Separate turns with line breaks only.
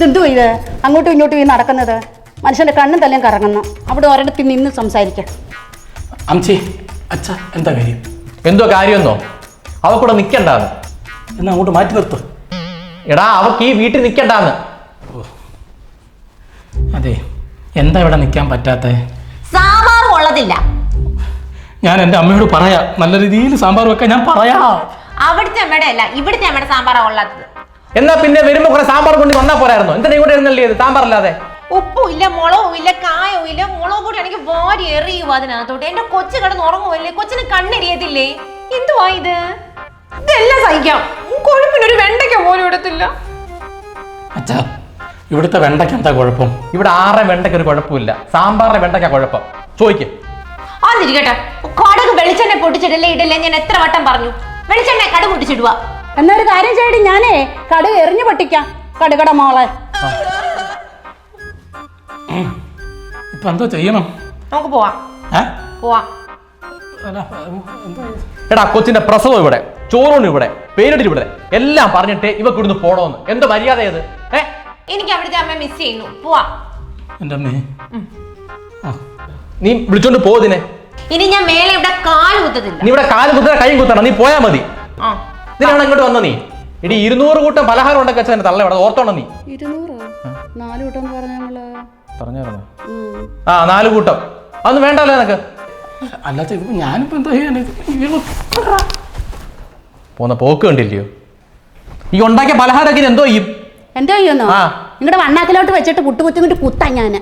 ഇതെന്തു ഇത് അങ്ങോട്ടും ഇങ്ങോട്ടും ഈ നടക്കുന്നത്? മനുഷ്യന്റെ കണ്ണും തല്ലും കറങ്ങുന്നു. അവിടെ ഒരിടത്തിൽ നിന്ന് സംസാരിക്കാം.
അമ്മച്ചി അച്ഛ എന്താ കാര്യം?
എന്തോ കാര്യമെന്നോ? അവക്കൂടെ നിൽക്കണ്ടാന്ന്.
എന്നാ അങ്ങോട്ട് മാറ്റി നിർത്ത്.
എടാ അവക്ക് ഈ വീട്ടിൽ നിൽക്കണ്ടാന്ന്.
അതെ, എന്താ ഇവിടെ നിൽക്കാൻ പറ്റാത്തേ?
സാമ്പാർ കൊള്ളത്തില്ല.
ഞാൻ എൻ്റെ അമ്മയോട് പറയാം, നല്ല രീതിയിൽ സാമ്പാർ വെക്കാൻ ഞാൻ പറയാം.
അവിടുത്തെ അമ്മയുടെ അല്ല, ഇവിടുത്തെ അമ്മയുടെ സാമ്പാറാ കൊള്ളാത്തത്.
എന്നാ പിന്നെ വരുമ്പോ കുറെ സാമ്പാർ കൊണ്ട് വന്നാ പോരായിരുന്നോ? എന്താ ഇവിടെ ഇരുന്നല്ലേ ഇത് സാമ്പാറല്ലാതെ?
ഉപ്പും ഇല്ല, മുളകും ഇല്ല, കായവും ഇല്ല. മുളക് കൂടി എനിക്ക് വാരി എറിയുക അതിനകത്തോട്ട്. എന്റെ കൊച്ചു കിടന്ന് ഉറങ്ങുമല്ലേ, കൊച്ചിന് കണ്ണെരിയത്തില്ലേ? എന്തുവാ ഇത്? ഇതെല്ലാം സഹിക്കാം, കൊഴുപ്പിനൊരു വെണ്ടയ്ക്ക പോലും ഇടത്തില്ല.
അച്ഛാ, ഇവിടുത്തെ വെണ്ടയ്ക്ക് എന്താ കുഴപ്പം?
ഇവിടെ 6 വെണ്ടയ്ക്ക് ഒരു കുഴപ്പമില്ല, സാമ്പാറിന്റെ വെണ്ടയ്ക്ക കുഴപ്പം. ചോദിക്ക്.
ആന്നിരിക്കട്ടെ, കടുക് വെളിച്ചെണ്ണ പൊട്ടിച്ചിടല്ലേ ഇടല്ലേ ഞാൻ എത്ര വട്ടം പറഞ്ഞു? വെളിച്ചെണ്ണ കടുക് പൊട്ടിച്ചിടുക.
എന്നൊരു കാര്യം ചെയ്യടി, ഞാനേ കടുക് എറിഞ്ഞു പൊട്ടിക്കാം. കടുകട മോളെ,
ഇപ്പൊ എന്തോ ചെയ്യണം?
നമുക്ക് പോവാം. പോവാം.
എടാ കൊച്ചിന്റെ പ്രസവം ഇവിടെ, ചോറൂണ് ഇവിടെ, പേരിട്ട് ഇവിടെ, എല്ലാം പറഞ്ഞിട്ട് ഇവക്ക് ഇവിടുന്ന് പോണോന്ന്. എന്തോ മര്യാദ ഏത്?
എനിക്ക് അവിടുത്തെ അമ്മ മിസ് ചെയ്യുന്നു. പോവാ.
എൻ്റെ അമ്മേ,
നീ വിളിച്ചോണ്ട് പോതിനെ.
ഇനി ഞാൻ മേലെ ഇവിടെ കാല് കുത്തത്തില്ല.
നീ ഇവിടെ കാല് കുത്തണ കൈയും കുത്തണം, നീ പോയാ മതി. ഇതിനാണ് ഇങ്ങോട്ട് വന്ന നീ. ഇടി 200 കൂട്ടം പലഹാരം ഉണ്ടൊക്കെ വെച്ചാൽ തള്ള ഇവിടെ ഓർത്തോണം നീ.
4 കൂട്ടം
പറഞ്ഞായിരുന്നു. ആ 4 കൂട്ടം അതൊന്നും വേണ്ടല്ലോ നിനക്ക്.
അല്ലാത്ത ഇത് ഞാനിപ്പോ എന്താ ചെയ്യാൻ?
പോന്ന പോക്ക് കണ്ടില്ലയോ? ഈ ഉണ്ടാക്കിയ പലഹാരമൊക്കെ എന്തോ ചെയ്യും?
എന്തോ ചെയ്യുന്നോ? നിങ്ങളുടെ വണ്ണാക്കിലോട്ട് വെച്ചിട്ട് കുത്തുകുത്തിങ്ങിട്ട് കുത്താ ഞാന്.